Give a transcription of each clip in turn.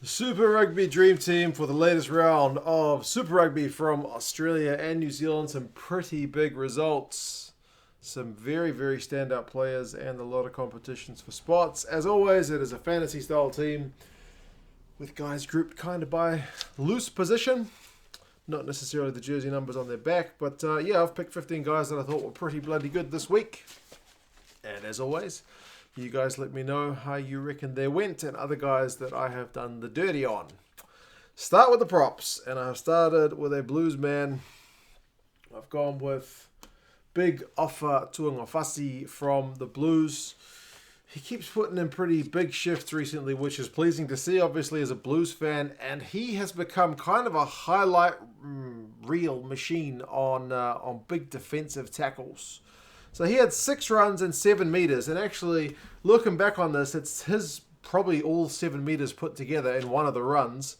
Super Rugby Dream Team for the latest round of Super Rugby from Australia and New Zealand. Some pretty big results. Some very, very standout players and a lot of competitions for spots. As always, it is a fantasy style team with guys grouped kind of by loose position. Not necessarily the jersey numbers on their back, but yeah, I've picked 15 guys that I thought were pretty bloody good this week. And as always, you guys let me know how you reckon they went and other guys that I have done the dirty on. Start with the props, and I've started with a Blues man. I've gone with Big Ofa Tuangafasi from the Blues. He keeps putting in pretty big shifts recently, which is pleasing to see, obviously, as a Blues fan. And he has become kind of a highlight reel machine on big defensive tackles. So he had 6 runs and 7 meters. And actually, looking back on this, it's his probably all 7 meters put together in one of the runs,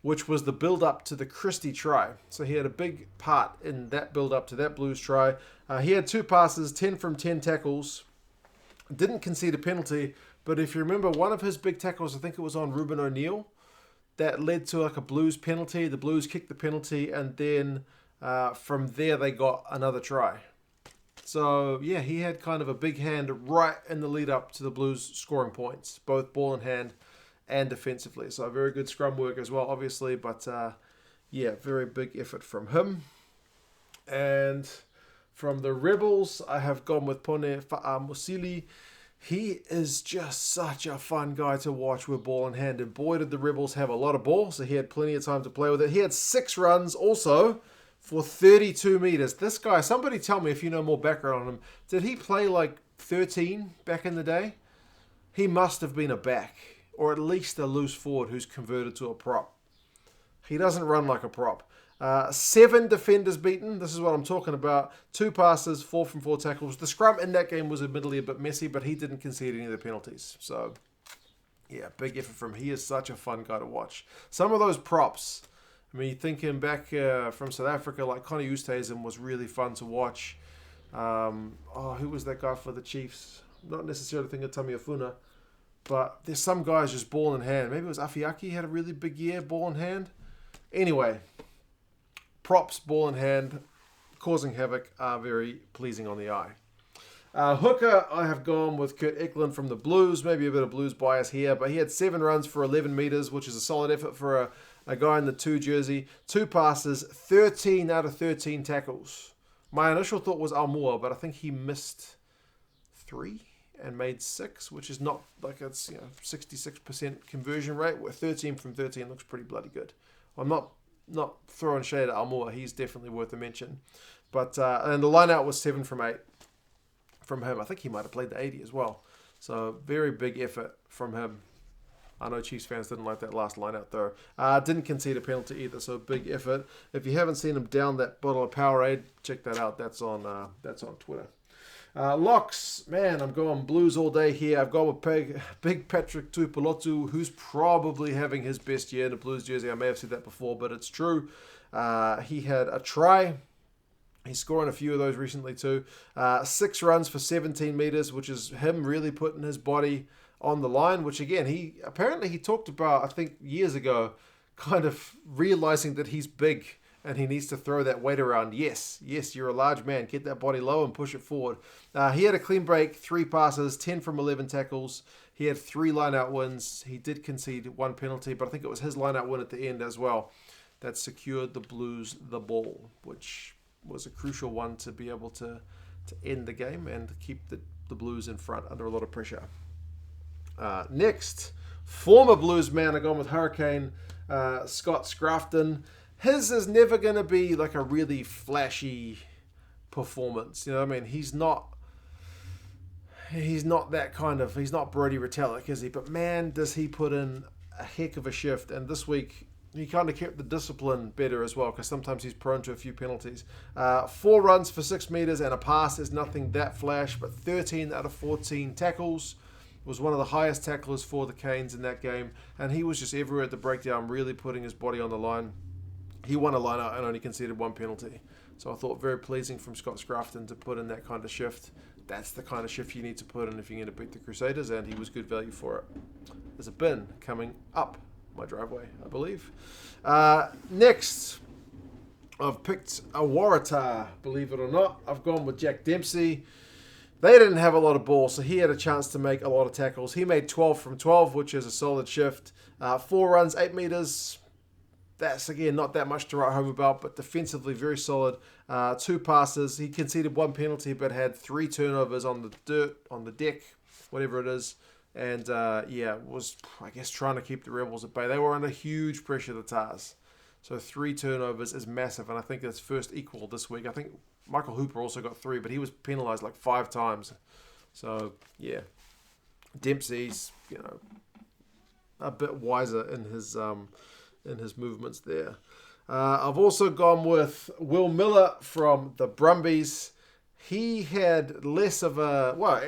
which was the build-up to the Christie try. So he had a big part in that build-up to that Blues try. He had 2 passes, 10 from 10 tackles. Didn't concede a penalty, but if you remember, one of his big tackles, I think it was on Ruben O'Neill, that led to like a Blues penalty. The Blues kicked the penalty, and then from there they got another try. So, yeah, he had kind of a big hand right in the lead up to the Blues scoring points, both ball in hand and defensively. So, very good scrum work as well, obviously. But, yeah, very big effort from him. And from the Rebels, I have gone with Pone Fa'amusili. He is just such a fun guy to watch with ball in hand. And boy, did the Rebels have a lot of ball, so he had plenty of time to play with it. He had 6 runs also for 32 meters. This guy, somebody tell me if you know more background on him. Did he play like 13 back in the day? He must have been a back, or at least a loose forward who's converted to a prop. He doesn't run like a prop. 7 defenders beaten. This is what I'm talking about. 2 passes, 4 from 4 tackles. The scrum in that game was admittedly a bit messy, but he didn't concede any of the penalties. So, yeah, big effort from him. He is such a fun guy to watch. Some of those props, I mean, thinking back from South Africa, like Connie Oosthuizen was really fun to watch. Who was that guy for the Chiefs? Not necessarily thinking Tamiafuna, but there's some guys just ball in hand. Maybe it was Afiaki had a really big year, ball in hand. Anyway, props, ball in hand, causing havoc are very pleasing on the eye. Hooker, I have gone with Kurt Eklund from the Blues. Maybe a bit of Blues bias here, but he had 7 runs for 11 meters, which is a solid effort for a guy in the 2 jersey. 2 passes, 13 out of 13 tackles. My initial thought was Almua, but I think he missed 3 and made 6, which is not like it's 66% conversion rate. Where 13 from 13 looks pretty bloody good. I'm not throwing shade at Almua. He's definitely worth a mention. But and the line out was 7 from 8 from him. I think he might have played the 80 as well. So very big effort from him. I know Chiefs fans didn't like that last line out though. Didn't concede a penalty either, so big effort. If you haven't seen him down that bottle of Powerade, check that out. That's on Twitter. Locks, man, I'm going Blues all day here. I've gone with Big Patrick Tuipulotu, who's probably having his best year in the Blues jersey. I may have said that before, but it's true. He had a try. He's scoring a few of those recently too. 6 runs for 17 meters, which is him really putting his body on the line, which again, he talked about, I think years ago, kind of realizing that he's big and he needs to throw that weight around. Yes, you're a large man. Get that body low and push it forward. He had a clean break, 3 passes, 10 from 11 tackles. He had 3 line-out wins. He did concede 1 penalty, but I think it was his line-out win at the end as well that secured the Blues the ball, which was a crucial one to be able to end the game and keep the Blues in front under a lot of pressure. Next, former Blues man, I gone with Hurricane Scott Scrafton. His is never going to be like a really flashy performance. You know what I mean? He's not that kind of, he's not Brodie Retallick, is he? But man, does he put in a heck of a shift. And this week, he kind of kept the discipline better as well, because sometimes he's prone to a few penalties. 4 runs for 6 meters and a pass is nothing that flash, but 13 out of 14 tackles. Was one of the highest tacklers for the Canes in that game, and he was just everywhere at the breakdown, really putting his body on the line. He won a line-out and only conceded 1 penalty. So I thought very pleasing from Scott Scrafton to put in that kind of shift. That's the kind of shift you need to put in if you're going to beat the Crusaders, and he was good value for it. There's a bin coming up my driveway, I believe. Next, I've picked a Waratah, believe it or not. I've gone with Jack Dempsey. They didn't have a lot of ball, so he had a chance to make a lot of tackles. He made 12 from 12, which is a solid shift. 4 runs, 8 meters. That's, again, not that much to write home about, but defensively very solid. 2 passes. He conceded 1 penalty, but had 3 turnovers on the dirt, on the deck, whatever it is. And, was, I guess, trying to keep the Rebels at bay. They were under huge pressure, the Tars. So 3 turnovers is massive, and I think that's first equal this week. I think Michael Hooper also got 3, but he was penalised like 5 times. So, yeah. Dempsey's, a bit wiser in his movements there. I've also gone with Will Miller from the Brumbies. He had less of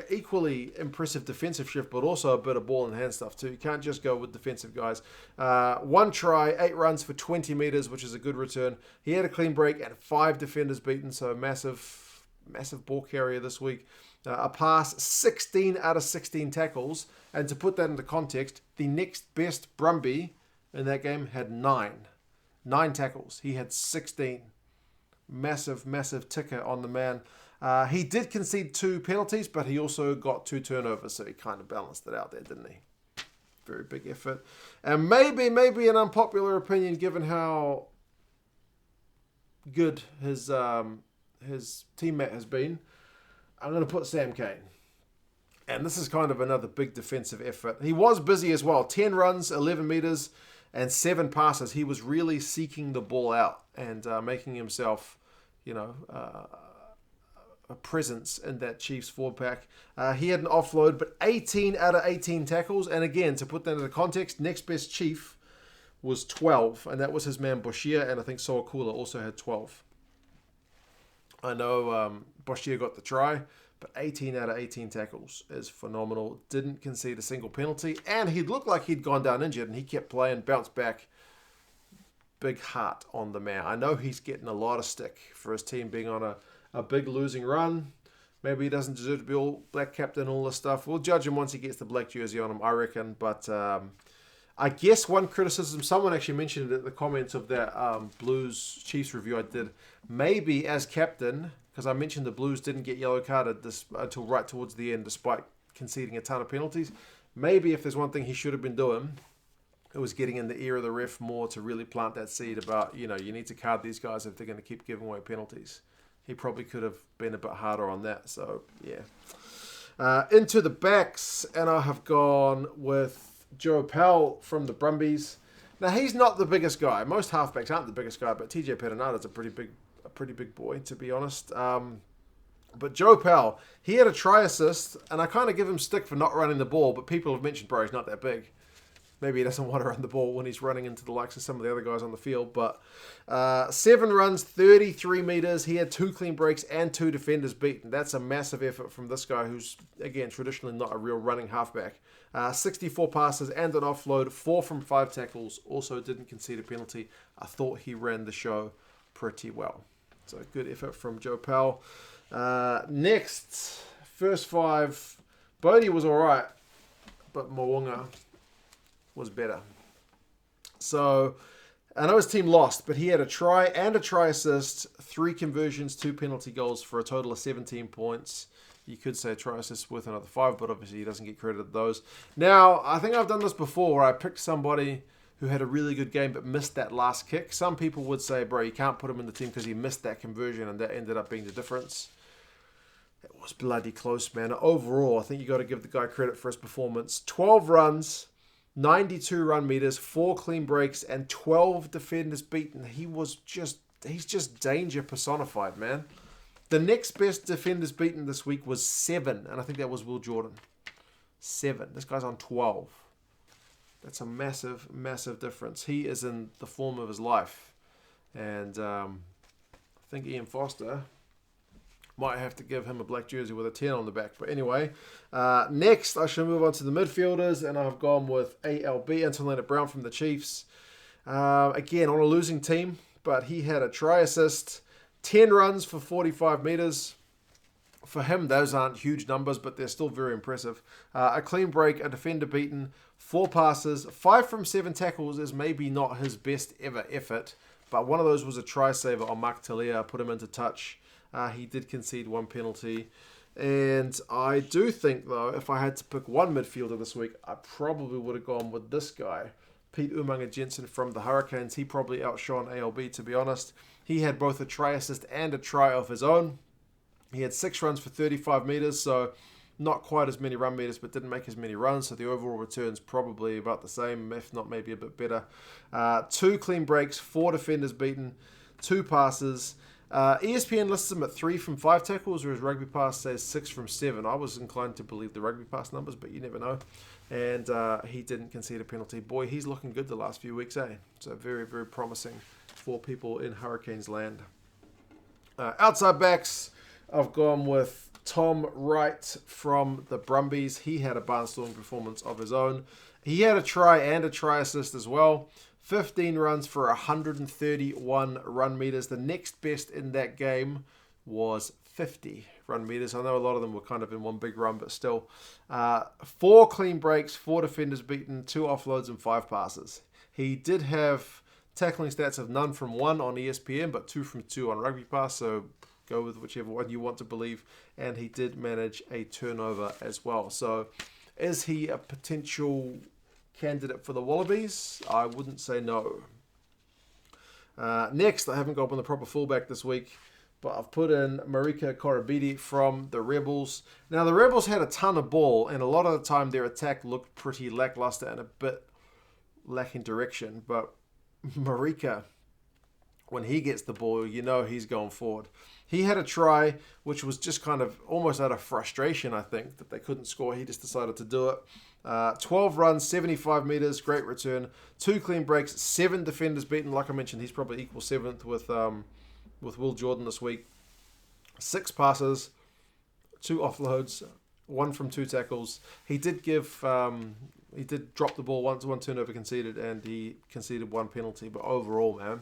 equally impressive defensive shift, but also a bit of ball and hand stuff too. You can't just go with defensive guys. 1 try, 8 runs for 20 meters, which is a good return. He had a clean break and 5 defenders beaten, so massive ball carrier this week. A pass, 16 out of 16 tackles. And to put that into context, the next best Brumby in that game had 9. 9 tackles. He had 16. Massive ticker on the man. He did concede 2 penalties, but he also got 2 turnovers, so he kind of balanced it out there, didn't he? Very big effort. And maybe an unpopular opinion, given how good his teammate has been, I'm going to put Sam Cane. And this is kind of another big defensive effort. He was busy as well. 10 runs, 11 meters, and 7 passes. He was really seeking the ball out and making himself, a presence in that Chiefs forward pack. He had an offload, but 18 out of 18 tackles. And again, to put that into context, next best Chief was 12, and that was his man Boshier, and I think Soakula also had 12. I know Boshier got the try, but 18 out of 18 tackles is phenomenal. Didn't concede a single penalty, and he looked like he'd gone down injured, and he kept playing, bounced back. Big heart on the man. I know he's getting a lot of stick for his team being on a big losing run. Maybe he doesn't deserve to be all black captain, all this stuff. We'll judge him once he gets the black jersey on him, I reckon. But I guess one criticism, someone actually mentioned it in the comments of that Blues Chiefs review I did. Maybe as captain, because I mentioned the Blues didn't get yellow carded until right towards the end, despite conceding a ton of penalties. Maybe if there's one thing he should have been doing, it was getting in the ear of the ref more to really plant that seed about, you need to card these guys if they're going to keep giving away penalties. He probably could have been a bit harder on that. So, yeah. Into the backs, and I have gone with Joe Powell from the Brumbies. Now, he's not the biggest guy. Most halfbacks aren't the biggest guy, but TJ Perenata's a pretty big boy, to be honest. But Joe Powell, he had a try assist, and I kind of give him stick for not running the ball, but people have mentioned, bro, he's not that big. Maybe he doesn't want to run the ball when he's running into the likes of some of the other guys on the field. But 7 runs, 33 meters. He had 2 clean breaks and 2 defenders beaten. That's a massive effort from this guy who's, again, traditionally not a real running halfback. 64 passes and an offload, 4 from 5 tackles. Also didn't concede a penalty. I thought he ran the show pretty well. So good effort from Joe Powell. Next, first 5. Bodie was all right, but Mo'unga was better. So, I know his team lost, but he had a try and a try assist, 3 conversions, 2 penalty goals for a total of 17 points. You could say try assist worth another 5, but obviously he doesn't get credited those. Now, I think I've done this before where I picked somebody who had a really good game but missed that last kick. Some people would say, bro, you can't put him in the team because he missed that conversion, and that ended up being the difference. It was bloody close, man. Overall, I think you got to give the guy credit for his performance. 12 runs, 92 run meters, 4 clean breaks, and 12 defenders beaten. He's just danger personified, man. The next best defenders beaten this week was 7, and I think that was Will Jordan. 7. This guy's on 12. That's a massive difference. He is in the form of his life. And I think Ian Foster might have to give him a black jersey with a 10 on the back. But anyway, next I shall move on to the midfielders, and I've gone with ALB, Anton Leonard-Brown from the Chiefs. Again, on a losing team, but he had a try assist, 10 runs for 45 meters. For him, those aren't huge numbers, but they're still very impressive. A clean break, a defender beaten, 4 passes, 5 from 7 tackles is maybe not his best ever effort, but one of those was a try saver on Mark Talia, put him into touch. He did concede 1 penalty. And I do think, though, if I had to pick one midfielder this week, I probably would have gone with this guy, Pete Umanga Jensen from the Hurricanes. He probably outshone ALB, to be honest. He had both a try assist and a try of his own. He had 6 runs for 35 metres, so not quite as many run meters, but didn't make as many runs. So the overall return's probably about the same, if not maybe a bit better. 2 clean breaks, 4 defenders beaten, 2 passes. ESPN lists him at 3 from 5 tackles, whereas Rugby Pass says 6 from 7. I was inclined to believe the Rugby Pass numbers, but you never know. And he didn't concede a penalty. Boy, he's looking good the last few weeks, eh? So very, very promising for people in Hurricanes land. Outside backs, I've gone with Tom Wright from the Brumbies. He had a barnstorming performance of his own. He had a try and a try assist as well. 15 runs for 131 run meters. The next best in that game was 50 run meters. I know a lot of them were kind of in one big run, but still. 4 clean breaks, 4 defenders beaten, 2 offloads, and 5 passes. He did have tackling stats of none from 1 on ESPN, but 2 from 2 on Rugby Pass, so go with whichever one you want to believe. And he did manage a turnover as well. So is he a potential candidate for the Wallabies? I wouldn't say no. Next, I haven't got up on the proper fullback this week, but I've put in Marika Korobidi from the Rebels. Now, the Rebels had a ton of ball, and a lot of the time their attack looked pretty lackluster and a bit lacking direction. But Marika, when he gets the ball, you know he's going forward. He had a try, which was just kind of almost out of frustration, I think, that they couldn't score. He just decided to do it. 12 runs, 75 metres, great return. 2 clean breaks, 7 defenders beaten. Like I mentioned, he's probably equal 7th with Will Jordan this week. 6 passes, 2 offloads, 1 from 2 tackles. He did drop the ball once, 1 turnover conceded, and he conceded 1 penalty. But overall, man,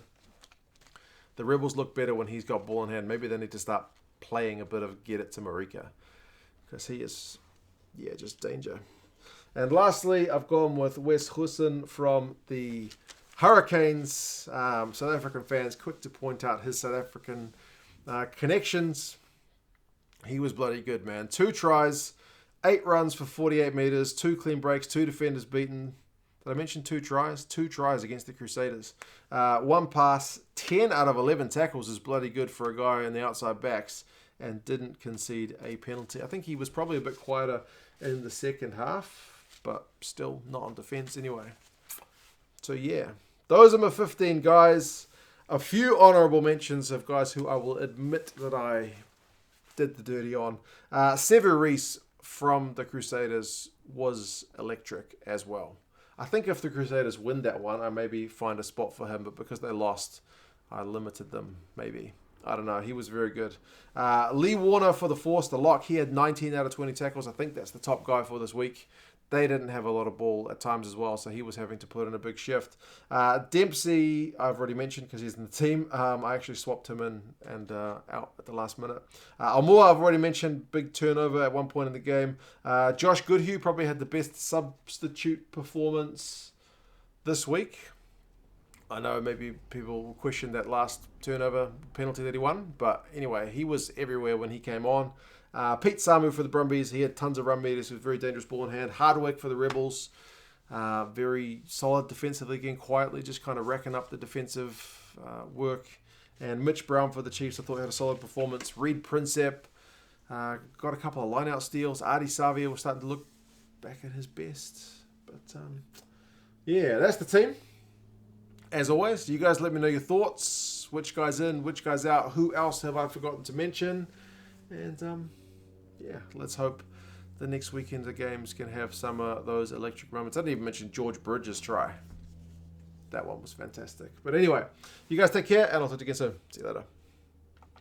the Rebels look better when he's got ball in hand. Maybe they need to start playing a bit of get it to Marika, because he is, just danger. And lastly, I've gone with Wes Goosen from the Hurricanes. South African fans, quick to point out his South African connections. He was bloody good, man. 2 tries, 8 runs for 48 metres, 2 clean breaks, 2 defenders beaten. Did I mention 2 tries? 2 tries against the Crusaders. 1 pass, 10 out of 11 tackles is bloody good for a guy in the outside backs, and didn't concede a penalty. I think he was probably a bit quieter in the second half, but still not on defence anyway. So yeah, those are my 15 guys. A few honourable mentions of guys who I will admit that I did the dirty on. Sever Reece from the Crusaders was electric as well. I think if the Crusaders win that one, I maybe find a spot for him, but because they lost, I limited them maybe. I don't know. He was very good. Lee Warner for the Force, the lock. He had 19 out of 20 tackles. I think that's the top guy for this week. They didn't have a lot of ball at times as well, so he was having to put in a big shift. Dempsey, I've already mentioned because he's in the team. I actually swapped him in and out at the last minute. Almua, I've already mentioned, big turnover at one point in the game. Josh Goodhue probably had the best substitute performance this week. I know maybe people will question that last turnover penalty that he won, but anyway, he was everywhere when he came on. Pete Samu for the Brumbies, he had tons of run meters with very dangerous ball in hand. Hardwick for the Rebels, very solid defensively, again quietly, just kind of racking up the defensive work. And Mitch Brown for the Chiefs, I thought had a solid performance. Reed Prinsep got a couple of line-out steals. Artie Savia was starting to look back at his best. But yeah, that's the team. As always, you guys let me know your thoughts. Which guy's in, which guy's out, who else have I forgotten to mention? And yeah, let's hope the next weekend of games can have some of those electric moments. I didn't even mention George Bridges' try. That one was fantastic. But anyway, you guys take care, and I'll talk to you again soon. See you later.